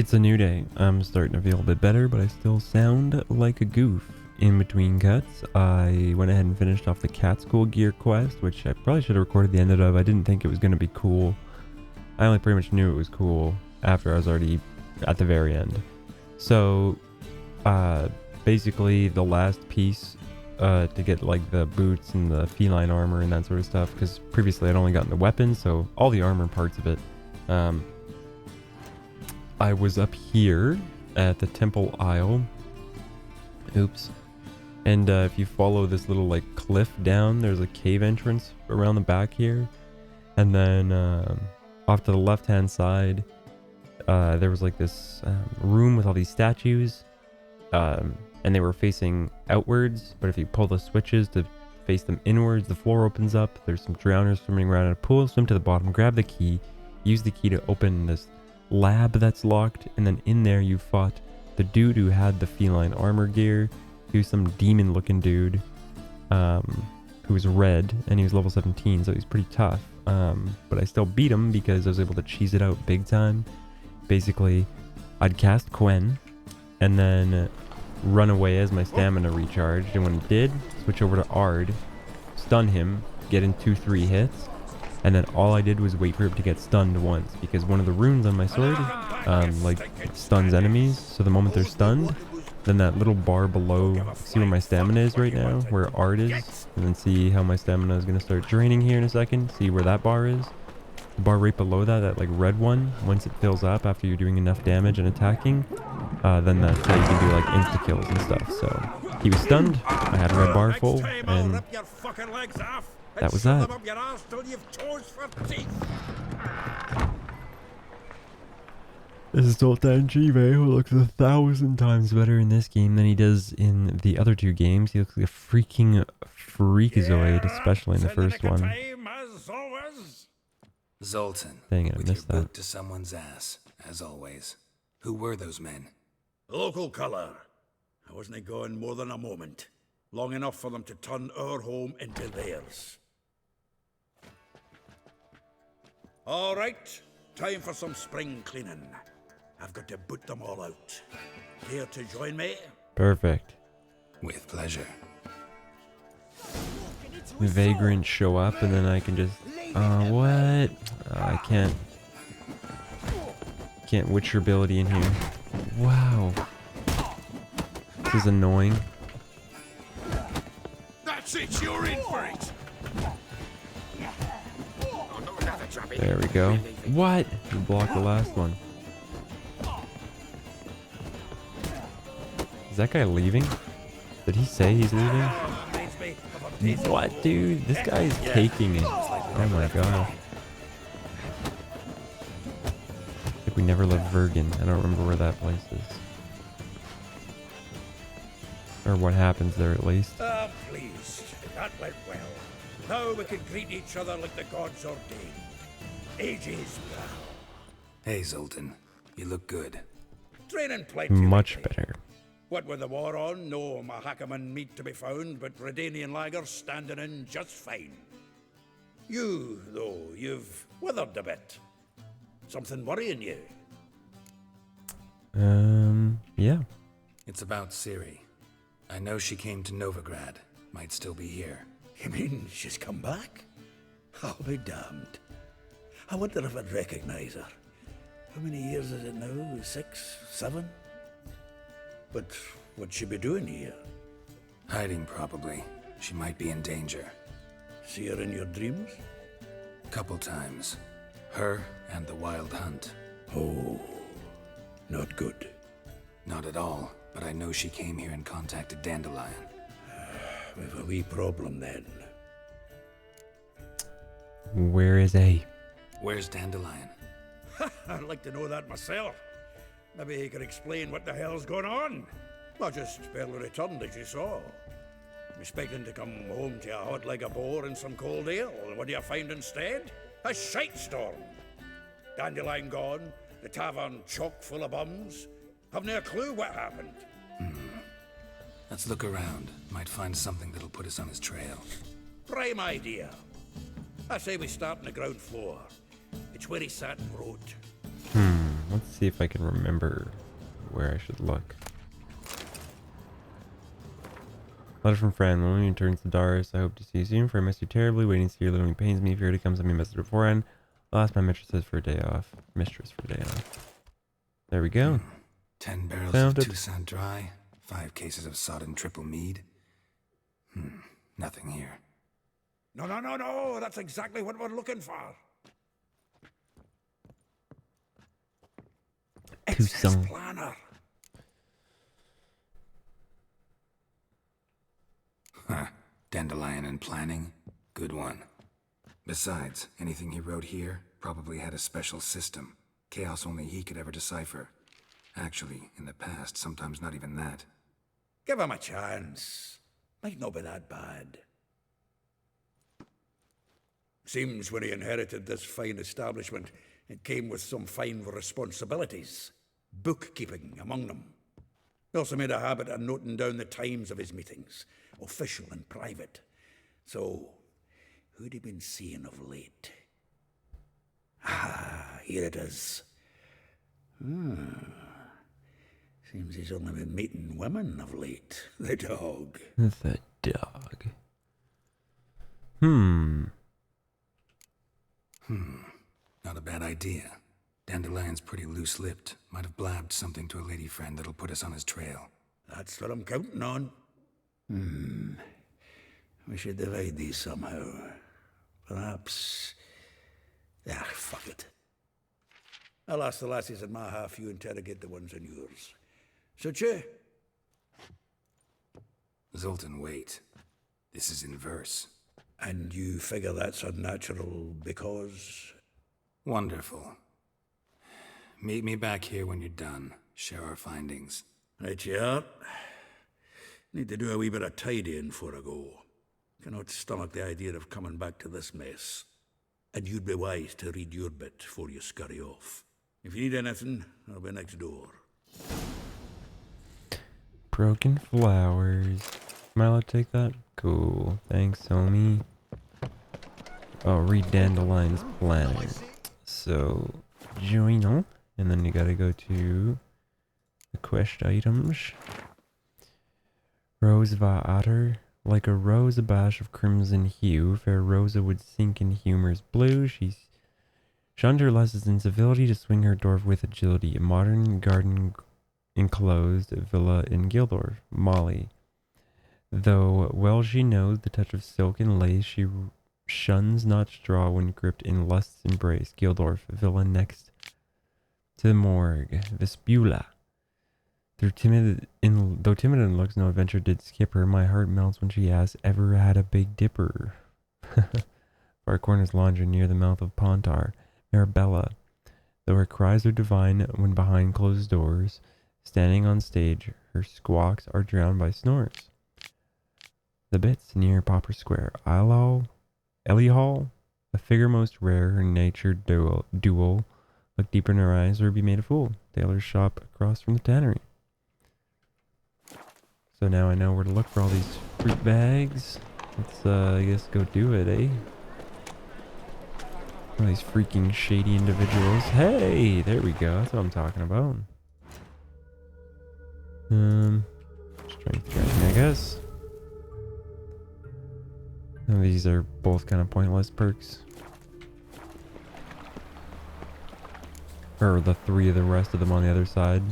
It's a new day. I'm starting to feel a bit better, but I still sound like a goof. In between cuts, I went ahead and finished off the cat school gear quest, which I probably should have recorded the end of. I didn't think it was going to be cool. I only pretty much knew it was cool after I was already at the very end. So, basically the last piece to get like the boots and the feline armor and that sort of stuff, because previously I'd only gotten the weapons, so all the armor parts of it. I was up here at the temple aisle. Oops. And if you follow this little like cliff down, there's a cave entrance around the back here. And then off to the left hand side, there was like this room with all these statues. And they were facing outwards, but if you pull the switches to face them inwards, the floor opens up. There's some drowners swimming around in a pool. Swim to the bottom, grab the key, use the key to open this lab that's locked, and then in there you fought the dude who had the feline armor gear. He was some demon looking dude who was red, and he was level 17, so he's pretty tough. But I still beat him because I was able to cheese it out big time. Basically, I'd cast Quen and then run away as my stamina recharged, and when it did, switch over to Ard, stun him, get in 2-3 hits, and then all I did was wait for him to get stunned once, because one of the runes on my sword like stuns enemies. So the moment they're stunned, then that little bar below, see where my stamina is right now, where Ard is, and then see how my stamina is going to start draining here in a second. See where that bar is? The bar right below that, that like red one, once it fills up after you're doing enough damage and attacking, then that's how you can do like insta kills and stuff. So he was stunned, I had a red bar full, and that was that. This is ZOLTAN CHIVAY, who looks 1,000 times better in this game than he does in the other two games. He looks like a freaking freakazoid, especially in the first one. Zoltan, dang it, I with missed your that. boot to someone's ass, as always. Who were those men? Local colour. I wasn't gone more than a moment. Long enough for them to turn our home into theirs. All right, time for some spring cleaning. I've got to boot them all out. Care to join me? Perfect. With pleasure. The vagrants show up, and then I can just... what? I can't witcher ability in here. Wow. This is annoying. That's it, you're in for it! There we go. What? You blocked the last one. Is that guy leaving? Did he say he's leaving? What, dude? This guy is caking it. Oh my god. I think we never left Vergen. I don't remember where that place is. Or what happens there, at least. Pleased. That went well. Now we can greet each other like the gods ordained. Ages, pal. Hey, Zoltan. You look good. Training plenty. Much lately. better. What with the war on, no Mahakaman meat to be found, but Redanian lagers standing in just fine. You, though, you've withered a bit. Something worrying you? Yeah. It's about Ciri. I know she came to Novigrad. Might still be here. You mean she's come back? I'll be damned. I wonder if I'd recognize her. How many years is it now? 6, 7? But what'd she be doing here? Hiding, probably. She might be in danger. See her in your dreams? Couple times. Her and the Wild Hunt. Oh, not good. Not at all, but I know she came here and contacted Dandelion. We've a wee problem then. Where is A? Where's Dandelion? I'd like to know that myself. Maybe he could explain what the hell's going on. I just barely returned, as you saw. I'm expecting to come home to a hot like a boar and some cold ale. And what do you find instead? A shite storm. Dandelion gone, the tavern chock full of bums. Have no clue what happened. Let's look around. Might find something that'll put us on his trail. Prime idea. I say we start on the ground floor. It's where he sat and wrote. Let's see if I can remember where I should look. Letter from friend. When you turns to Doris, I hope to see you soon, for I miss you terribly. Waiting to see you literally pains me. If you're to come, send me a message beforehand. I'll ask my mistress for a day off. There we go. 10 barrels Found of it. Toussaint Dry, 5 cases of sodden triple mead. Nothing here. No. That's exactly what we're looking for. Excess Toussaint. planner. Huh. Dandelion and planning. Good one. Besides, anything he wrote here probably had a special system. Chaos only he could ever decipher. Actually, in the past, sometimes not even that. Give him a chance. Might not be that bad. Seems when he inherited this fine establishment, it came with some fine responsibilities. Bookkeeping among them. He also made a habit of noting down the times of his meetings, official and private. So, who'd he been seeing of late? Ah, here it is. Seems he's only been meeting women of late. The dog. The dog. Not a bad idea. Dandelion's pretty loose-lipped. Might have blabbed something to a lady friend that'll put us on his trail. That's what I'm counting on. We should divide these somehow. Perhaps... fuck it. I'll ask the lassies in my half, you interrogate the ones in yours. Suit you? Zoltan, wait. This is in verse. And you figure that's unnatural because... Wonderful. Meet me back here when you're done. Share our findings. Right you are. Need to do a wee bit of tidying before I go. Cannot stomach the idea of coming back to this mess. And you'd be wise to read your bit before you scurry off. If you need anything, I'll be next door. Broken flowers. Am I allowed to take that? Cool. Thanks, homie. Oh, read Dandelion's planner. So, join on. And then you gotta go to the quest items. Rose va otter. Like a rose abash of crimson hue, fair Rosa would sink in humor's blue. She shunned her lessons in civility to swing her dwarf with agility. A modern garden enclosed villa in Gildorf, Molly. Though well she knows the touch of silk and lace, she shuns not straw when gripped in lust's embrace. Gildorf, villa next to the morgue, Vespula. Though timid in looks, no adventure did skip her. My heart melts when she asks, ever had a Big Dipper? Far corners laundry near the mouth of Pontar, Marabella. Though her cries are divine when behind closed doors, standing on stage, her squawks are drowned by snores. The bits near Popper Square, Ellie Hall, a figure most rare, her nature dual. Look deeper in her eyes or be made a fool. Taylor's shop across from the tannery. So now I know where to look for all these fruit bags. Let's, I guess, go do it, eh? All these freaking shady individuals. Hey, there we go. That's what I'm talking about. Strength training, I guess. And these are both kind of pointless perks. Or the three of the rest of them on the other side.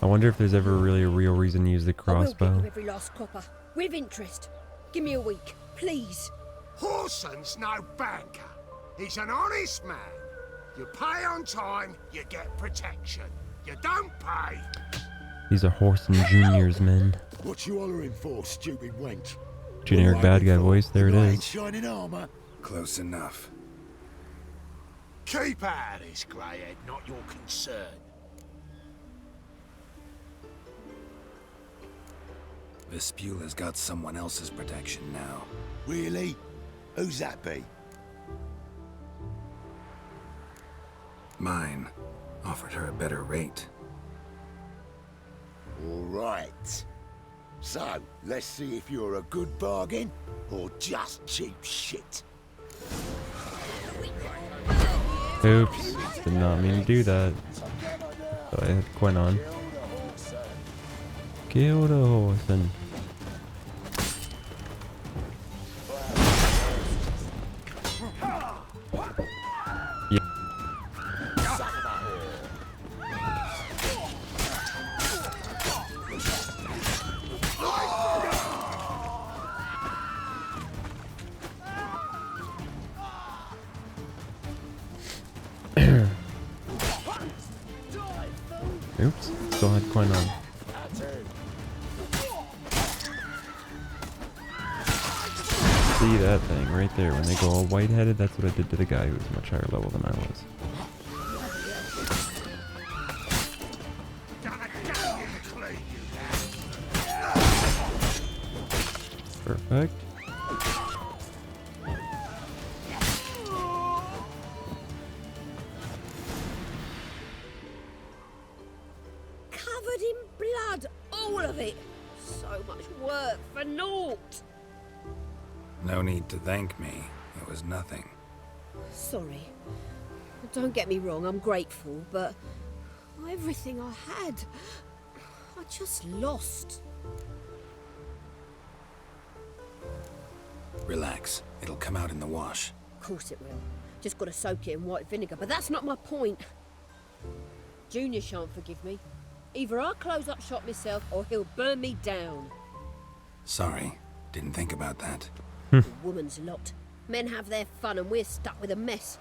I wonder if there's ever really a real reason to use the crossbow. I will get you every last copper, with interest. Give me a week, please. Horson's no banker. He's an honest man. You pay on time, you get protection. You don't pay. These are Horson Junior's men. What you hollering for, stupid wench? Generic bad guy voice, there it is. Shining armor. Close enough. Keep out of this, greyhead, not your concern. Vespula's got someone else's protection now. Really? Who's that be? Mine. Offered her a better rate. All right. So, let's see if you're a good bargain or just cheap shit. Oops. Did not mean to do that. So I had Quinn on. Kill the horse and... Oops, still had Quinn on. See that thing right there? When they go all white-headed, that's what I did to the guy who was much higher level than I was. Perfect. Covered in blood, all of it. So much work for naught. No need to thank me. It was nothing. Sorry. Don't get me wrong, I'm grateful, but everything I had, I just lost. Relax. It'll come out in the wash. Of course it will. Just got to soak it in white vinegar, but that's not my point. Junior shan't forgive me. Either I'll close up shop myself or he'll burn me down. Sorry. Didn't think about that. The woman's lot. Men have their fun and we're stuck with a mess.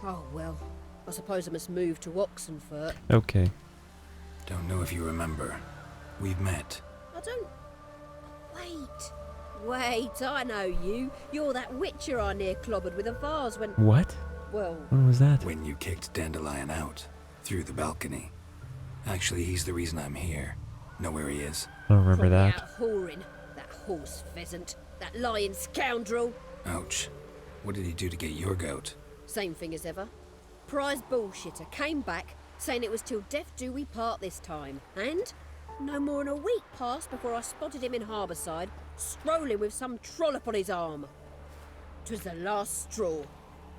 Oh well, I suppose I must move to Oxenfurt. Okay. Don't know if you remember. We've met. I don't... Wait, I know you. You're that witcher I near clobbered with a vase when... What? Well... What was that? When you kicked Dandelion out. Through the balcony. Actually, he's the reason I'm here. Know where he is? I don't remember Probably that. out whoring. That horse pheasant. That lying scoundrel. Ouch. What did he do to get your goat? Same thing as ever. Prize bullshitter came back, saying it was till death do we part this time. And no more than a week passed before I spotted him in Harbourside, strolling with some trollop on his arm. 'Twas the last straw.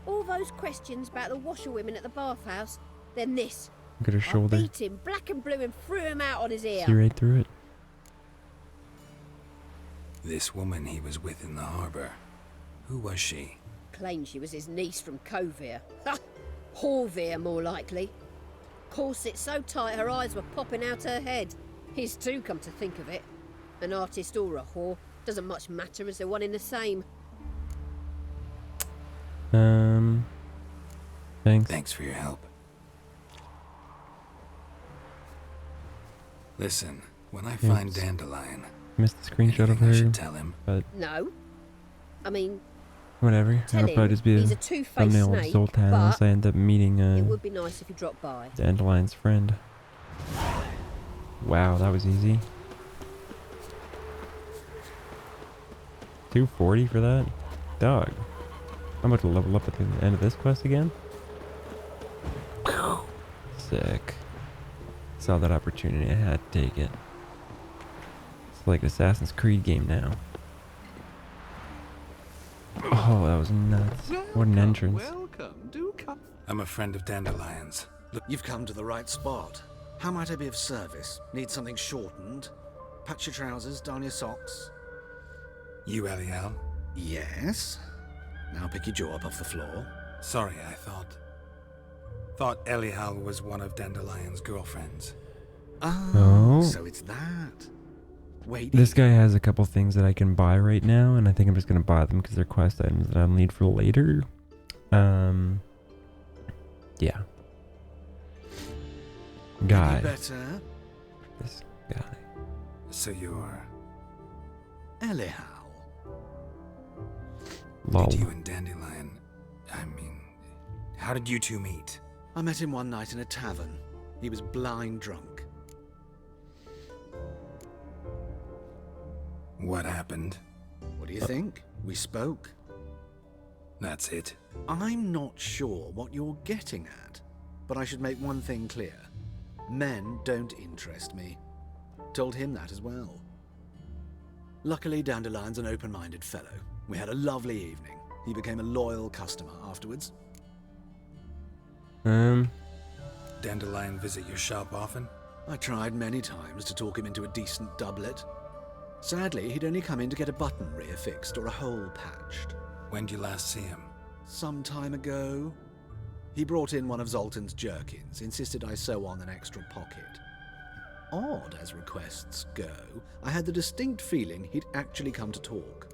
All those questions about the washerwomen at the bathhouse, then this. Look at her I shoulder. beat him black and blue and threw him out on his ear. See right through it. This woman he was with in the harbor. Who was she? Claimed she was his niece from Kovir. Ha! Horvir, more likely. Corset so tight her eyes were popping out her head. His too, come to think of it. An artist or a whore doesn't much matter as they're one in the same. Thanks. Thanks for your help. Listen, when I find Oops. Dandelion, Missed the screenshot of anything I her, should tell him. but No. I mean, whatever. tell That'll probably him just be he's a a two-faced thumbnail of snake, Zoltan but unless I end up meeting it would be nice if you dropped by. Dandelion's friend. Wow, that was easy. 240 for that? Dog. I'm about to level up at the end of this quest again. Sick. Saw that opportunity, I had to take it. It's like an Assassin's Creed game now. Oh, that was nuts. What an entrance. Welcome. Do come. I'm a friend of Dandelion's. Look, You've come to the right spot. How might I be of service? Need something shortened? Patch your trousers, darn your socks. you, Eliel? Yes. Now pick your jaw up off the floor. Sorry, I thought Eliel was one of Dandelion's girlfriends. Oh. So it's that. Wait. This guy has a couple things that I can buy right now, and I think I'm just gonna buy them because they're quest items that I'll need for later. Yeah. Guy. Better. This guy. So you're... Eliel. Lol. Did you and Dandelion... I mean... How did you two meet? I met him one night in a tavern. He was blind drunk. What happened? What do you think? We spoke. That's it. I'm not sure what you're getting at, but I should make one thing clear. Men don't interest me. Told him that as well. Luckily, Dandelion's an open-minded fellow. We had a lovely evening. He became a loyal customer afterwards. Dandelion visit your shop often? I tried many times to talk him into a decent doublet. Sadly, he'd only come in to get a button rear fixed or a hole patched. When did you last see him? Some time ago. He brought in one of Zoltan's jerkins, insisted I sew on an extra pocket. Odd as requests go, I had the distinct feeling he'd actually come to talk.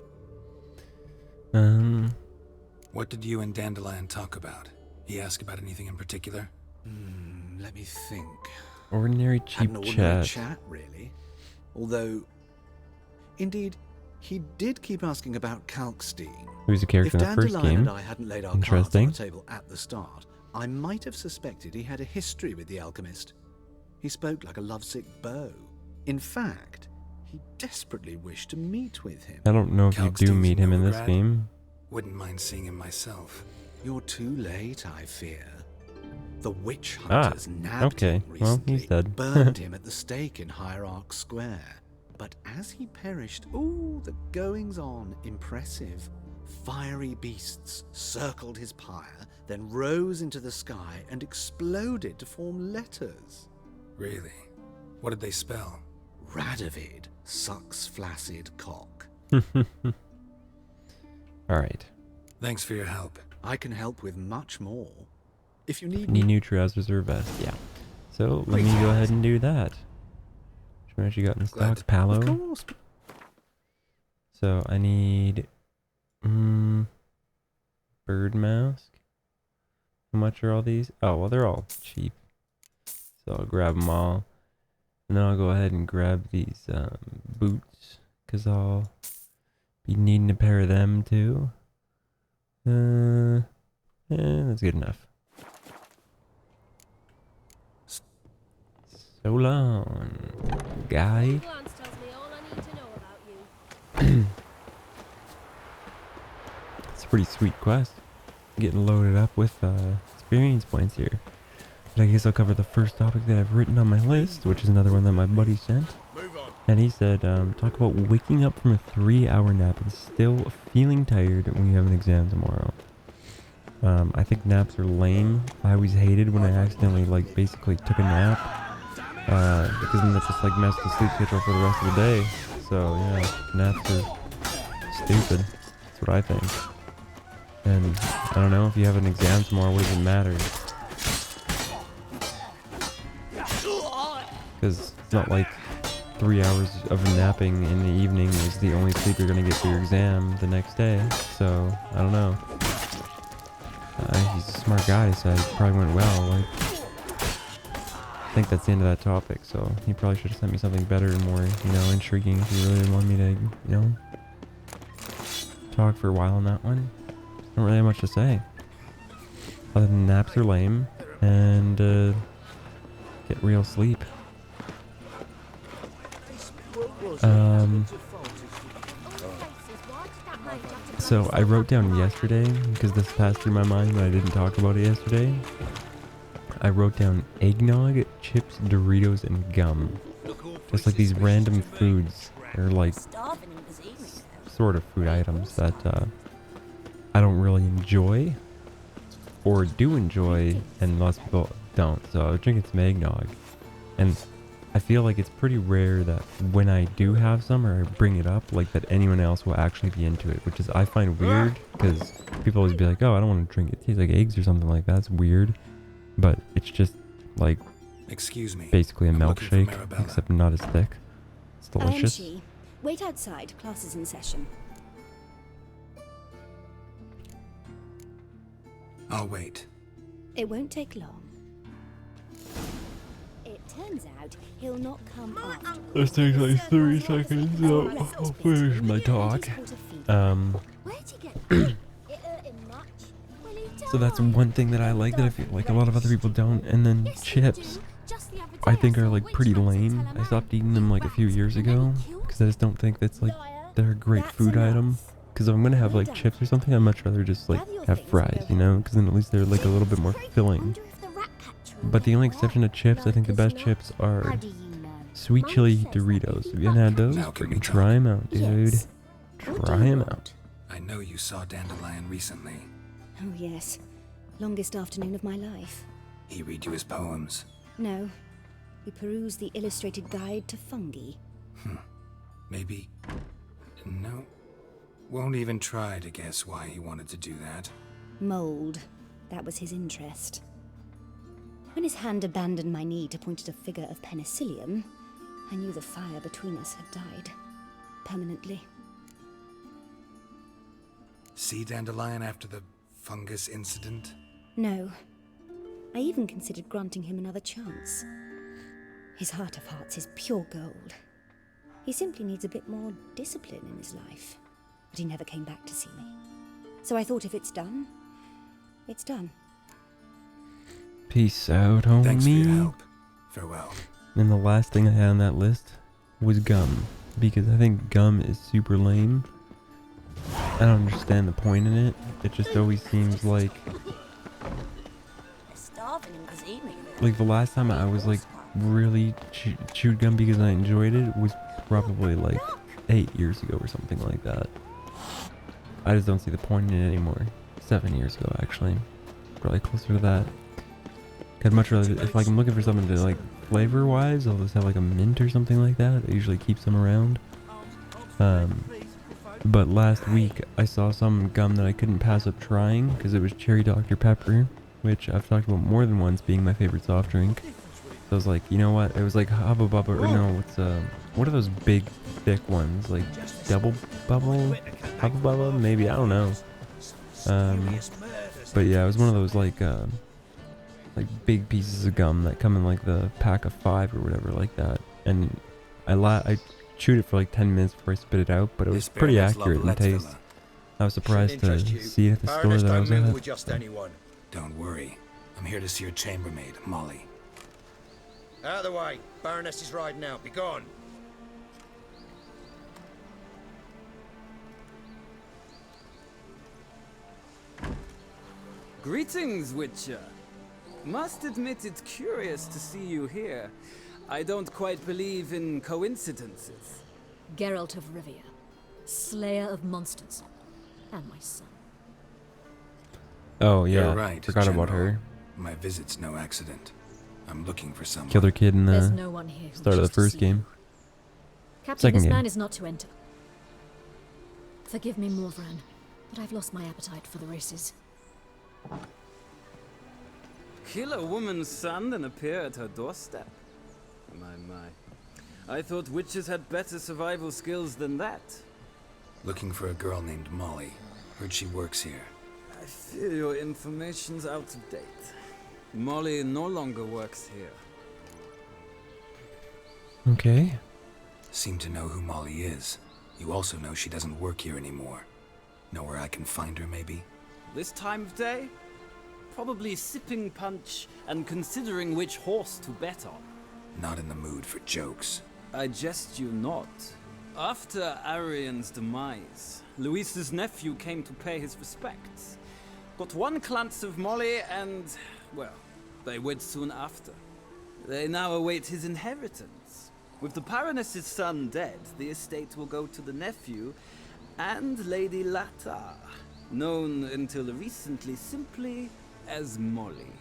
What did you and Dandelion talk about? He asked about anything in particular? Let me think. Ordinary Had cheap an ordinary chat. chat, really. Although, indeed, he did keep asking about Kalkstein. Who's a character If in the first Dandelion game. and I hadn't laid our cards on Interesting. the table at the start, I might have suspected he had a history with the alchemist. He spoke like a lovesick beau. In fact, he desperately wished to meet with him. I don't know if you do Kalkstein's meet him in this Novigrad? game. Wouldn't mind seeing him myself. You're too late, I fear. The witch hunters nabbed okay. him Well, recently, he's dead. burned him at the stake in Hierarch Square. But as he perished, the goings-on impressive. Fiery beasts circled his pyre, then rose into the sky and exploded to form letters. Really? What did they spell? Radovid sucks flaccid cock. Alright. Thanks for your help. I can help with much more. If you need Need me, new trousers or vest. Yeah. So let me go ahead and do that. What else you got in Glad stock? to- Palo. of course. So I need bird mask. How much are all these? Oh, well, they're all cheap. So I'll grab them all. And then I'll go ahead and grab these boots, because I'll be needing a pair of them too. That's good enough. So long, guy. Glance tells me all I need to know about you. It's a pretty sweet quest. Getting loaded up with experience points here. But I guess I'll cover the first topic that I've written on my list, which is another one that my buddy sent. And he said, talk about waking up from a 3-hour nap and still feeling tired when you have an exam tomorrow. I think naps are lame. I always hated when I accidentally, like, basically took a nap. Because then that just, like, messed the sleep schedule for the rest of the day. So, yeah, naps are stupid. That's what I think. And I don't know, if you have an exam tomorrow, what does it matter? Because it's not like 3 hours of napping in the evening is the only sleep you're going to get for your exam the next day. So, I don't know. He's a smart guy, so it probably went well. Like, I think that's the end of that topic, so he probably should have sent me something better and more, intriguing if he really didn't want me to, talk for a while on that one. Don't really have much to say. Other than naps are lame, and get real sleep. So I wrote down yesterday, because this passed through my mind and I didn't talk about it yesterday. I wrote down eggnog, chips, Doritos, and gum. Just like these random foods. They're like sort of food items that I don't really enjoy, or do enjoy, and lots of people don't. So I was drinking some eggnog, and I feel like it's pretty rare that when I do have some or I bring it up, like that anyone else will actually be into it, which is I find weird, because people always be like, oh, I don't want to drink it. It tastes like eggs or something like that. It's weird, but it's just like, excuse me, basically a I'm looking for milkshake, Marabella. except not as thick. It's delicious. She. Wait outside. Class is in session. I'll wait. It won't take long. It turns out he'll not come after. This takes like 30 seconds, so I'll finish my talk. Where'd you get that? It hurt him much. Well, he So that's died. one thing that I like that I feel like a lot of other people don't. And then Yes, you chips, do. Just the other day I think saw are a like witch pretty hunter lame. tell a I man stopped eating them like a few years and then ago, he killed because I just don't think that's like, they're a great That's food enough. item. Because if I'm gonna have like chips or something, I'd much rather just like Gather your have things fries, and go you know? Because then at least they're like a little bit more filling. Wonder if the rat catcher will But the only be exception to there. chips, I think the best Like as chips not. How are do you know? sweet Mum chili says they Doritos. can Have be you haven't had butter. those? Now can we Freaking talk? try them out, dude. Yes. Or do Try you them want? out. I know you saw Dandelion recently. Oh yes. Longest afternoon of my life. He read you his poems? No. He perused the illustrated guide to fungi. Maybe... No. Won't even try to guess why he wanted to do that. Mold. That was his interest. When his hand abandoned my knee to point at a figure of penicillium, I knew the fire between us had died. Permanently. See Dandelion after the fungus incident? No. I even considered granting him another chance. His heart of hearts is pure gold. He simply needs a bit more discipline in his life. But he never came back to see me. So I thought if it's done, it's done. Peace out, homie. Thanks for your help. Farewell. And the last thing I had on that list was gum. Because I think gum is super lame. I don't understand the point in it. It just always seems like... Like the last time I was like really chewed gum because I enjoyed it was probably like 8 years ago or something like that. I just don't see the point in it anymore. 7 years ago actually. Probably closer to that. I'd much rather, if like I'm looking for something to like flavor wise, I'll just have like a mint or something like that. It usually keeps them around. But last week I saw some gum that I couldn't pass up trying because it was cherry Dr. Pepper, which I've talked about more than once being my favorite soft drink. So I was like, you know what? It was like Hubba Bubba, or no, what are those big thick ones? Like Double Bubble? Hubba Bubba? Maybe, I don't know. But yeah, it was one of those like big pieces of gum that come in like the pack of 5 or whatever like that. And I chewed it for like 10 minutes before I spit it out, but it was pretty accurate in taste. I was surprised to see it at the store that I was at. Just anyone. Don't worry. I'm here to see your chambermaid, Molly. Out of the way. Baroness is riding out. Be gone. Greetings, Witcher. Must admit it's curious to see you here. I don't quite believe in coincidences. Geralt of Rivia, slayer of monsters, and my son. Oh yeah, You're right, forgot General. about her. My visit's no accident. I'm looking for someone. Killed her kid in There's the no one here who start of the wishes to first see game. you. Captain, Second this game. man is not to enter. Forgive me, Morvran, but I've lost my appetite for the races. Kill a woman's son and appear at her doorstep? My. I thought witches had better survival skills than that. Looking for a girl named Molly. Heard she works here. I fear your information's out of date. Molly no longer works here. Okay. Seem to know who Molly is. You also know she doesn't work here anymore. Know where I can find her, maybe? This time of day? Probably sipping punch and considering which horse to bet on. Not in the mood for jokes. I jest you not. After Arian's demise, Luis's nephew came to pay his respects. Got one glance of Molly and, well, they wed soon after. They now await his inheritance. With the Baroness's son dead, the estate will go to the nephew and Lady Latar, known until recently simply as Molly.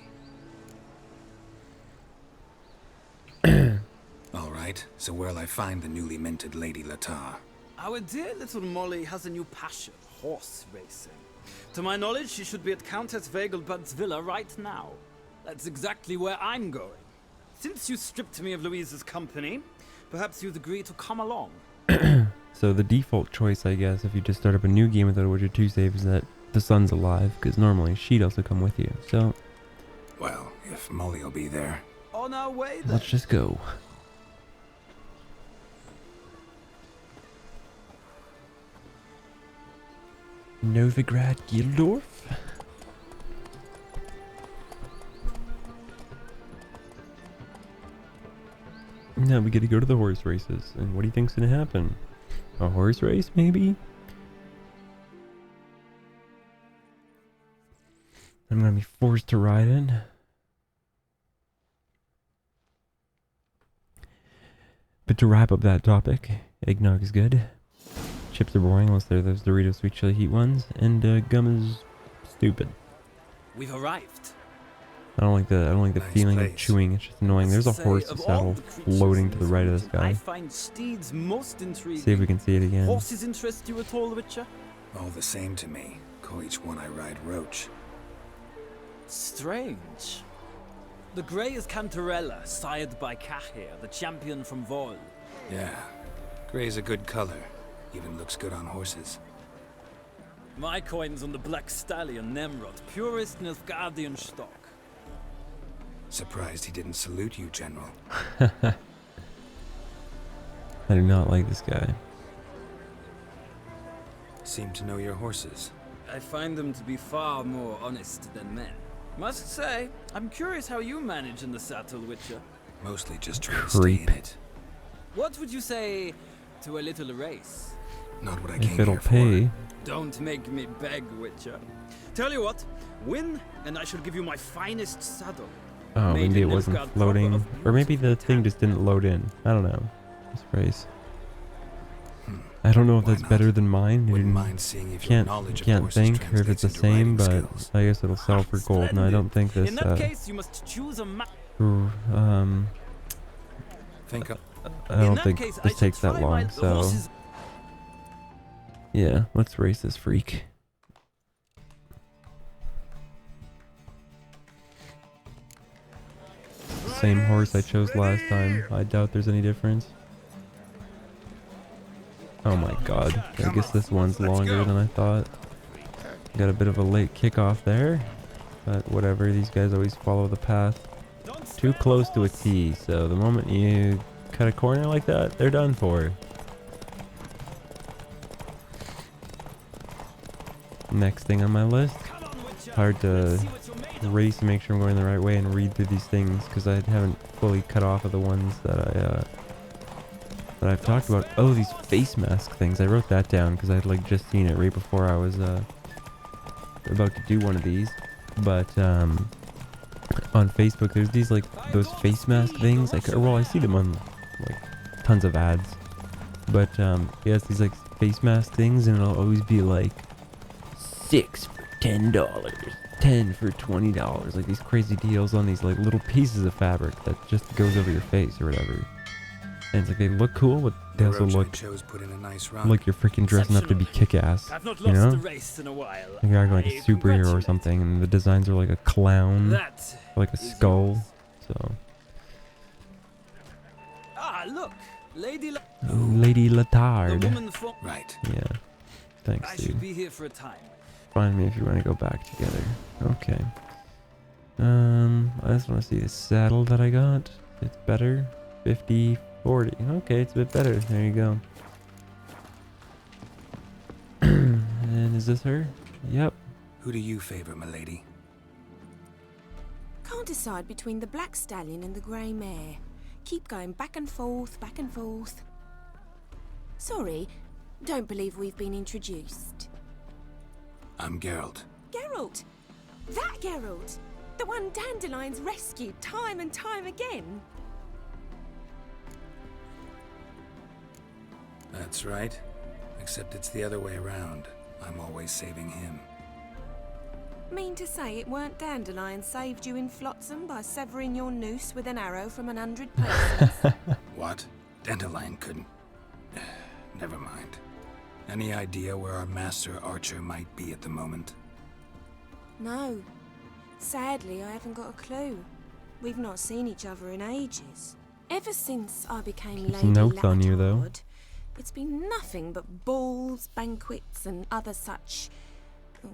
All right, so where'll I find the newly minted Lady Latar? Our dear little Molly has a new passion, horse racing. To my knowledge, she should be at Countess Vegelbud's villa right now. That's exactly where I'm going. Since you stripped me of Louise's company, perhaps you'd agree to come along. So the default choice, I guess, if you just start up a new game without a Witcher 2 save, is that the son's alive, because normally she'd also come with you. So Well, if Molly will be there. On our way then. let's just go. Novigrad Gildorf? Now we get to go to the horse races. And what do you think's gonna happen? A horse race, maybe? I'm gonna be forced to ride in. But to wrap up that topic, eggnog is good. Chips are boring unless they're those Doritos sweet chili heat ones, and gum is stupid. We've arrived. I don't like the Nice feeling place. of chewing. It's just annoying. There's a Say, horse of all saddle the creatures floating in to the this right of this region, I guy. find steeds most intriguing. See if we can see it again. Horses interest you at all, Witcher? All the same to me. Call each one I ride Roach. Strange. The grey is Cantarella, sired by Cahir, the champion from Vol. Yeah. Gray's a good color. Even looks good on horses. My coin's on the Black Stallion, Nemrod, purest Nilfgaardian stock. Surprised he didn't salute you, General. I do not like this guy. Seem to know your horses. I find them to be far more honest than men. Must say, I'm curious how you manage in the saddle, Witcher. Mostly just try to stay in it. What would you say to a little race? Not what I If came it'll here pay. for. Don't make me beg, Witcher. Tell you what, win, and I shall give you my finest saddle. Oh, Made maybe it in wasn't Nilfgaard floating. proper of Or maybe the beautiful thing just didn't load in. I don't know. This race. I don't know if Why that's not? better than mine. You Wouldn't mind seeing if your can't knowledge of can't horses think or if it's the translates into same, riding but skills. I guess it'll sell for gold. And I don't think this In that case, you must choose a map. Think of I don't think this takes that long, so yeah, let's race this freak. Same horse I chose last time. I doubt there's any difference. Oh my god. I guess this one's longer than I thought. Got a bit of a late kickoff there. But whatever, these guys always follow the path. Too close to a T, so the moment you cut a corner like that, they're done for. Next thing on my list. Hard to race and make sure I'm going the right way and read through these things because I haven't fully cut off of the ones that I've talked about. Oh, these face mask things. I wrote that down because I had like just seen it right before I was about to do one of these. But on Facebook, there's these like those face mask things. Like, well, I see them on like tons of ads. But yeah, it's these like face mask things, and it'll always be like 6 for $10, 10 for $20. Like these crazy deals on these like little pieces of fabric that just goes over your face or whatever. And it's like they look cool, but they also look put in a nice run. like you're freaking dressing up to be kick-ass. I've not You lost know? the race in a while. Like you're like a I superhero or congratulate something, and the designs are like a clown, That like a is skull. yours. So, Ah, look, Lady Lady the Latard. woman from. Right. Yeah. Thanks, I dude. should be here for a time. Find me if you want to go back together. Okay. I just want to see the saddle that I got. It's better. 50, 40. Okay, it's a bit better. There you go. And is this her? Yep. Who do you favor, milady? Can't decide between the Black Stallion and the Grey Mare. Keep going back and forth, back and forth. Sorry, don't believe we've been introduced. I'm Geralt. Geralt! That Geralt! The one Dandelion's rescued time and time again. That's right. Except it's the other way around. I'm always saving him. Mean to say it weren't Dandelion saved you in Flotsam by severing your noose with an arrow from 100 paces? What? Dandelion couldn't. Never mind. Any idea where our master archer might be at the moment? No. Sadly, I haven't got a clue. We've not seen each other in ages. Ever since I became Keeps Lady notes on you, though. Latard, it's been nothing but balls, banquets, and other such...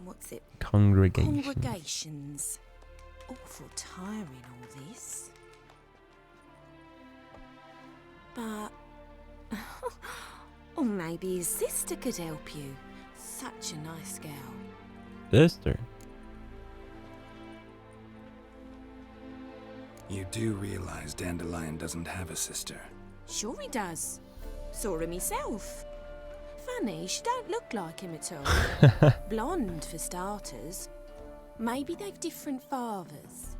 what's it? Congregations. Awful tiring, all this. But... or maybe his sister could help you. Such a nice girl. Sister. You do realize Dandelion doesn't have a sister. Sure he does. Saw her myself. Funny, she don't look like him at all. Blonde, for starters. Maybe they've different fathers.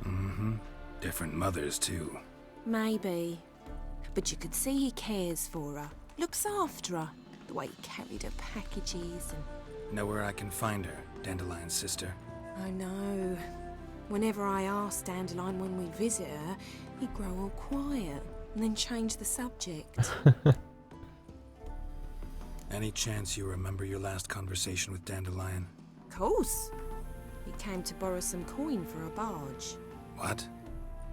Mm-hmm. Different mothers, too. Maybe. But you could see he cares for her. Looks after her. The way he carried her packages and... Know where I can find her, Dandelion's sister? I know. Whenever I asked Dandelion when we'd visit her, he'd grow all quiet and then change the subject. Any chance you remember your last conversation with Dandelion? Course. He came to borrow some coin for a barge. What?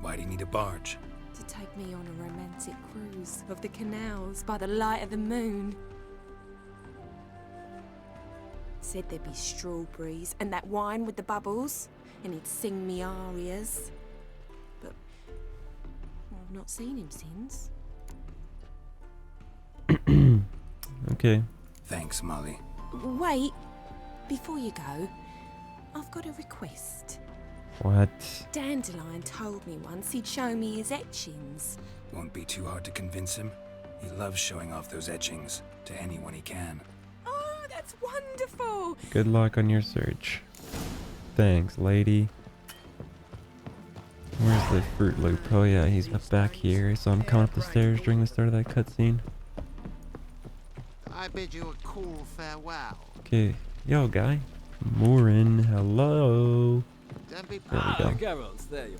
Why do you need a barge? To take me on a romantic cruise of the canals by the light of the moon. Said there'd be strawberries and that wine with the bubbles, and he'd sing me arias. But I've not seen him since. Okay. Thanks, Molly. Wait, before you go, I've got a request. What? Dandelion told me once he'd show me his etchings. Won't be too hard to convince him. He loves showing off those etchings to anyone he can. Oh, that's wonderful! Good luck on your search. Thanks, lady. Where's the Fruit Loop? Oh yeah, he's up back here. So I'm coming up the stairs during the start of that cutscene. I bid you a cool farewell. Okay, yo guy. Morin, hello. Don't be There we go. Geralt, there you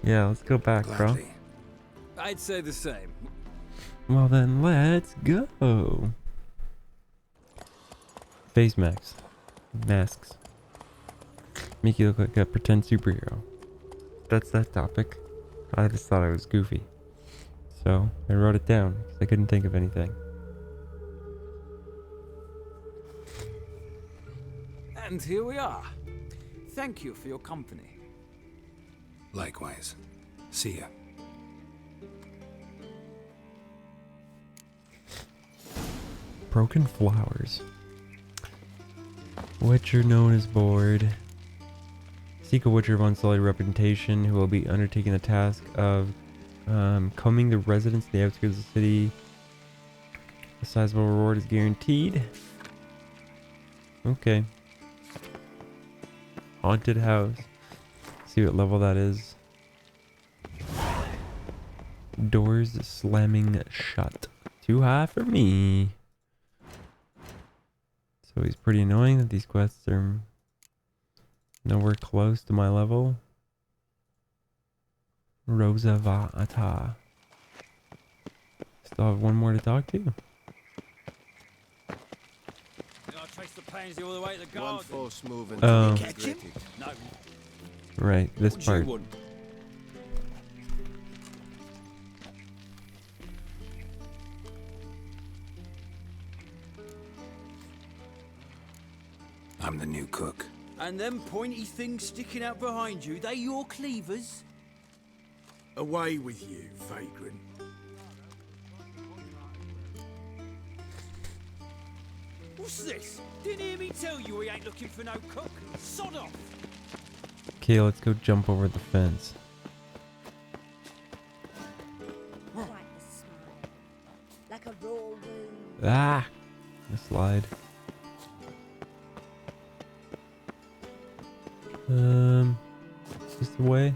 Yeah, let's go back, bro. Gladly. I'd say the same. Well then, let's go. Face masks. Masks. Make you look like a pretend superhero. That's that topic. I just thought I was goofy. So, I wrote it down because I couldn't think of anything. And here we are. Thank you for your company. Likewise. See ya. Broken flowers. Witcher known as bored. Seek a Witcher of unsullied reputation who will be undertaking the task of combing the residents in the outskirts of the city. A sizable reward is guaranteed. Okay. Haunted house. See what level that is. Doors slamming shut. Too high for me. So he's pretty annoying that these quests are nowhere close to my level. Rosa Vata. Still have one more to talk to. All the way to the One garden. force move and Oh. catch him. No. Right, this What part. you want? I'm the new cook. And them pointy things sticking out behind you, they your cleavers? Away with you, vagrant. What's this? Didn't hear me tell you we ain't looking for no cook? Sod off! Okay, let's go jump over the fence. Quite the smile. Like a raw wound. Ah! The slide. Is this the way?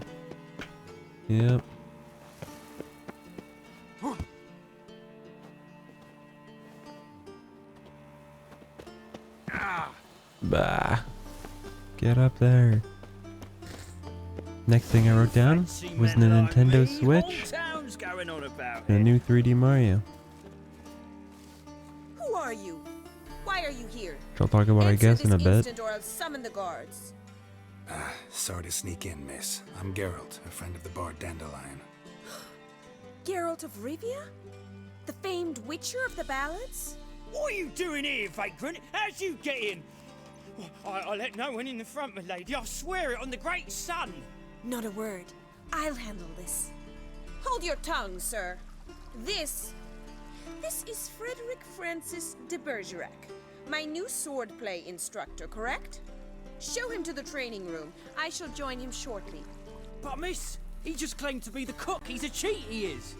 Yep. Bah. Get up there. Next thing I wrote down was the Nintendo Switch and a new 3D Mario. Who are you? Why are you here? Which I'll talk about, I guess, in a bit. Instant or I'll summon the guards. Sorry to sneak in, miss. I'm Geralt, a friend of the bard Dandelion. Geralt of Rivia? The famed Witcher of the ballads? What are you doing here, vagrant? How'd you get in? I let no one in the front, my lady. I swear it on the great sun. Not a word. I'll handle this. Hold your tongue, sir. This is Frederick Francis de Bergerac, my new swordplay instructor, correct? Show him to the training room. I shall join him shortly. But miss, he just claimed to be the cook. He's a cheat, he is.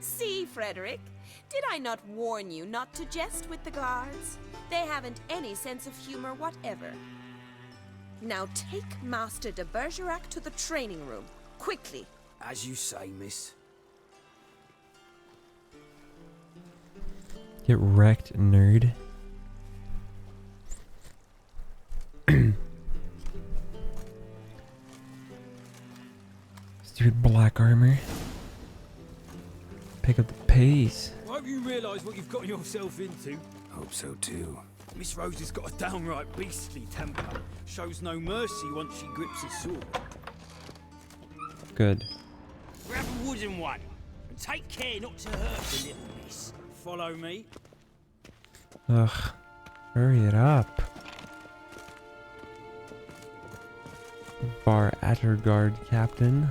See, Frederick, did I not warn you not to jest with the guards? They haven't any sense of humor whatever. Now take Master de Bergerac to the training room, quickly. As you say, miss. Get wrecked, nerd. Stupid black armor. Pick up the pace. I hope you realise what you've got yourself into. Hope so too. Miss Rose has got a downright beastly temper. Shows no mercy once she grips a sword. Good. Grab a wooden one. And take care not to hurt the little miss. Follow me. Ugh. Hurry it up. Bar Atterguard Captain.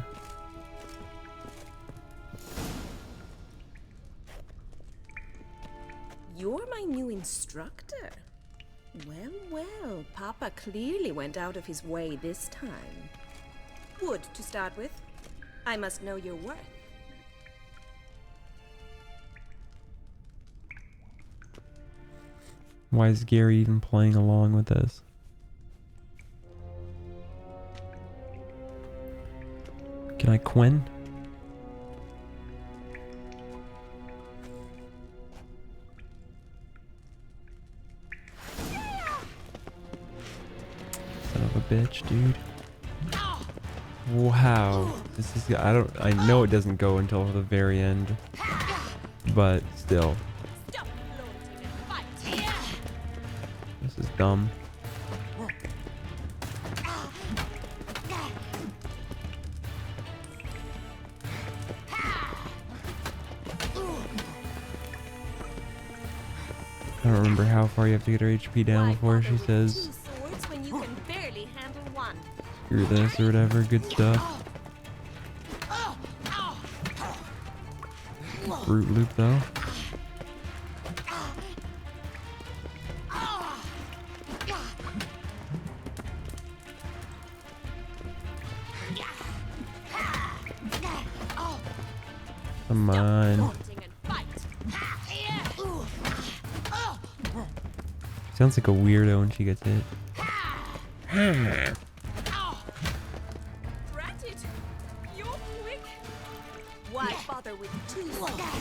You're my new instructor. Well, well, Papa clearly went out of his way this time. Wood, to start with. I must know your worth. Why is Gary even playing along with this? Can I Quinn? Son of a bitch, dude. Wow. This is I know it doesn't go until the very end. But still. This is dumb. I don't remember how far you have to get her HP down before she says When you can barely handle one. screw this or whatever. Good stuff. Fruit Loop though. Come on. Sounds like a weirdo when she gets hit. Drat it! You're quick! Why bother with two?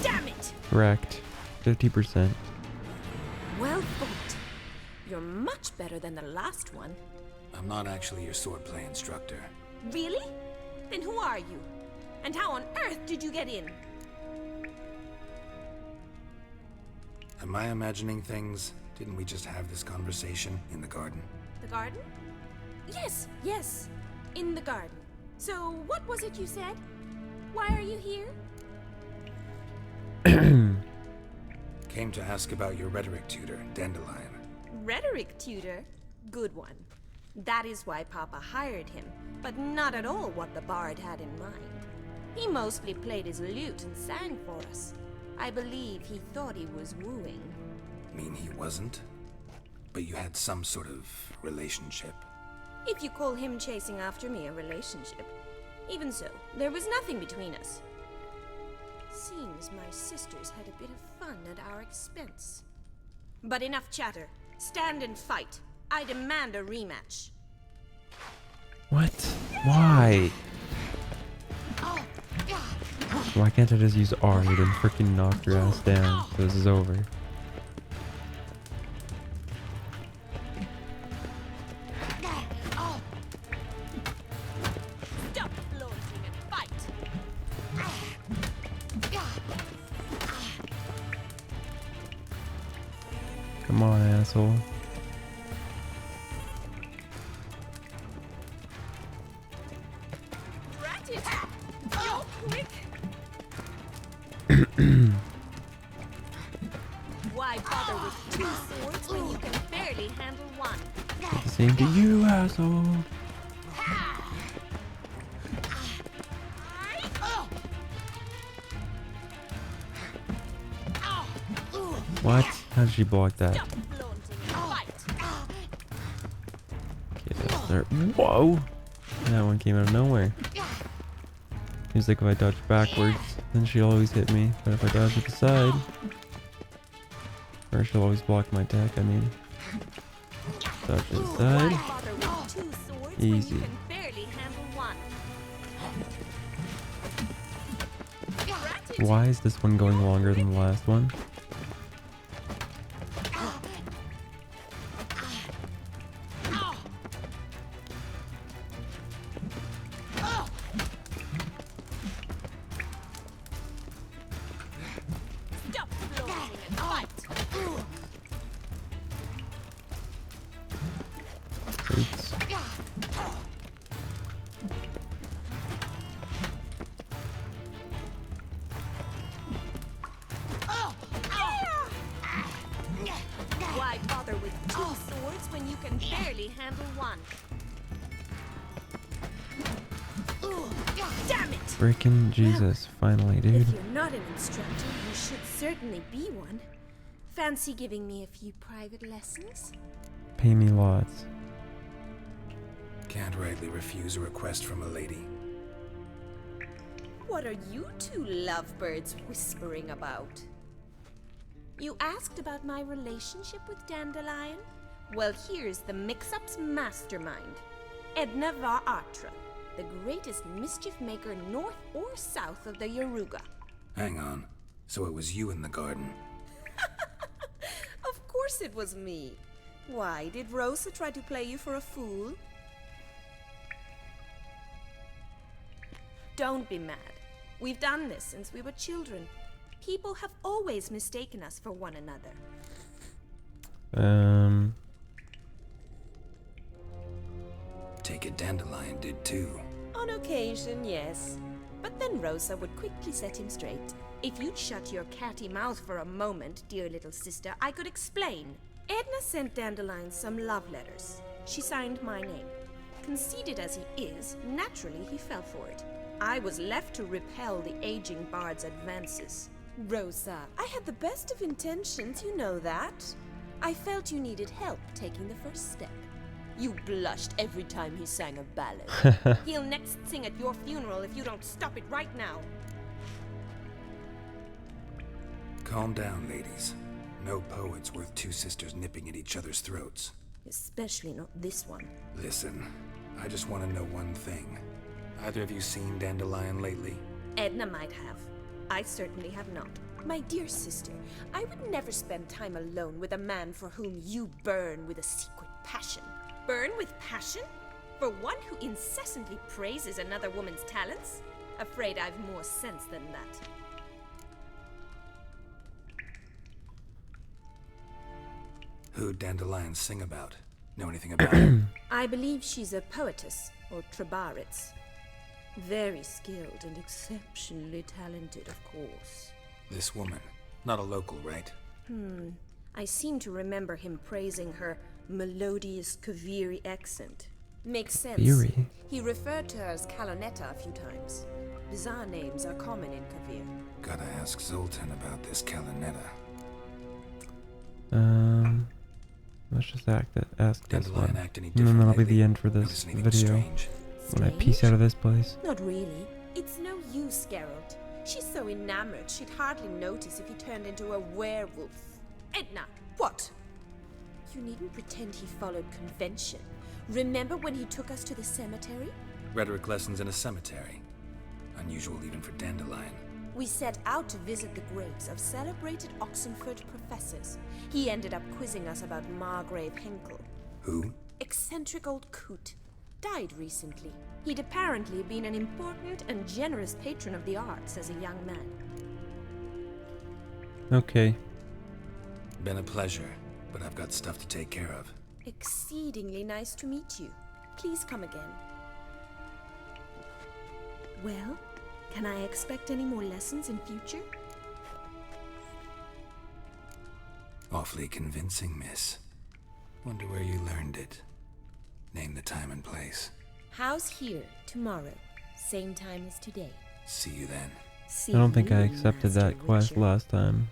Damn it! Correct. 50%. Well fought. You're much better than the last one. I'm not actually your swordplay instructor. Really? Then who are you? And how on earth did you get in? Am I imagining things? Didn't we just have this conversation in the garden? The garden? Yes, yes. In the garden. So, what was it you said? Why are you here? Came to ask about your rhetoric tutor, Dandelion. Rhetoric tutor? Good one. That is why Papa hired him, but not at all what the bard had in mind. He mostly played his lute and sang for us. I believe he thought he was wooing. Mean he wasn't? But you had some sort of relationship? If you call him chasing after me a relationship. Even so, there was nothing between us. Seems my sisters had a bit of fun at our expense. But enough chatter. Stand and fight. I demand a rematch. What? Why? Why can't I just use R and freaking knock your ass down so this is over? Stop flaunting and fight! Come on, asshole. Drat it! You're quick! Why bother with two swords when you can barely handle one? Same to you, asshole. What? How did she block that? Stop flaunting and fight! Okay, that's there. Whoa! That one came out of nowhere. Seems like if I dodge backwards, then she'll always hit me. But if I dodge to the side, or she'll always block my attack, I mean. Dodge to the side. Why bother with two swords Easy. when you can barely handle one? Drat it! Why is this one going longer than the last one? handle one. Damn it! Freaking Jesus, finally, dude. If you're not an instructor, you should certainly be one. Fancy giving me a few private lessons? Pay me lots. Can't rightly refuse a request from a lady. What are you two lovebirds whispering about? You asked about my relationship with Dandelion? Well, here's the mix-up's mastermind. Edna Va Atra, the greatest mischief maker north or south of the Yaruga. Hang on. So it was you in the garden? Of course it was me. Why, did Rosa try to play you for a fool? Don't be mad. We've done this since we were children. People have always mistaken us for one another. Take it Dandelion did too. On occasion, yes. But then Rosa would quickly set him straight. If you'd shut your catty mouth for a moment, dear little sister, I could explain. Edna sent Dandelion some love letters. She signed my name. Conceited as he is, naturally he fell for it. I was left to repel the aging bard's advances. Rosa, I had the best of intentions, you know that. I felt you needed help taking the first step. You blushed every time he sang a ballad. He'll next sing at your funeral if you don't stop it right now. Calm down, ladies. No poet's worth two sisters nipping at each other's throats. Especially not this one. Listen, I just want to know one thing. Either of you seen Dandelion lately? Edna might have. I certainly have not. My dear sister, I would never spend time alone with a man for whom you burn with a secret passion. Burn with passion? For one who incessantly praises another woman's talents? Afraid I've more sense than that. Who'd Dandelion sing about? Know anything about her? I believe she's a poetess, or trebaritz. Very skilled and exceptionally talented, of course. This woman. Not a local, right? I seem to remember him praising her melodious Kaviri accent. Makes sense. Kaviri? He referred to her as Kalonetta a few times. Bizarre names are common in Kavir. Gotta ask Zoltan about this Kalonetta. Let's just ask this Dandelion one. act any And then different that'll be lately? the end for this Notice anything video. strange? When I peace out of this place. Not really. It's no use, Geralt. She's so enamored she'd hardly notice if he turned into a werewolf. Edna, what? You needn't pretend he followed convention. Remember when he took us to the cemetery? Rhetoric lessons in a cemetery. Unusual even for Dandelion. We set out to visit the graves of celebrated Oxenford professors. He ended up quizzing us about Margrave Henkel. Who? Eccentric old coot. Died recently. He'd apparently been an important and generous patron of the arts as a young man. Okay. Been a pleasure, but I've got stuff to take care of. Exceedingly nice to meet you. Please come again. Well, can I expect any more lessons in future? Awfully convincing, miss. Wonder where you learned it. Name the time and place. House here, tomorrow. Same time as today. See you then. See I don't think I you, accepted Master that quest Witcher. last time.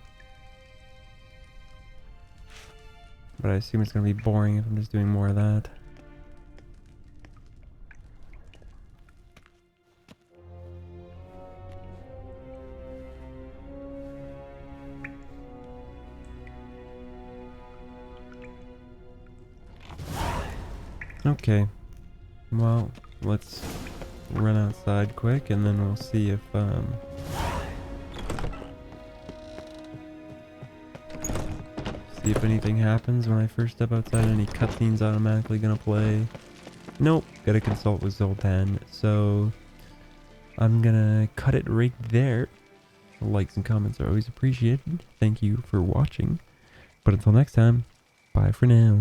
But I assume it's gonna be boring if I'm just doing more of that. Okay. Well, let's run outside quick and then we'll see if anything happens when I first step outside. Any cutscenes automatically gonna play? Nope. Gotta consult with Zoltan. So I'm gonna cut it right there. Likes and comments are always appreciated. Thank you for watching. But until next time, bye for now.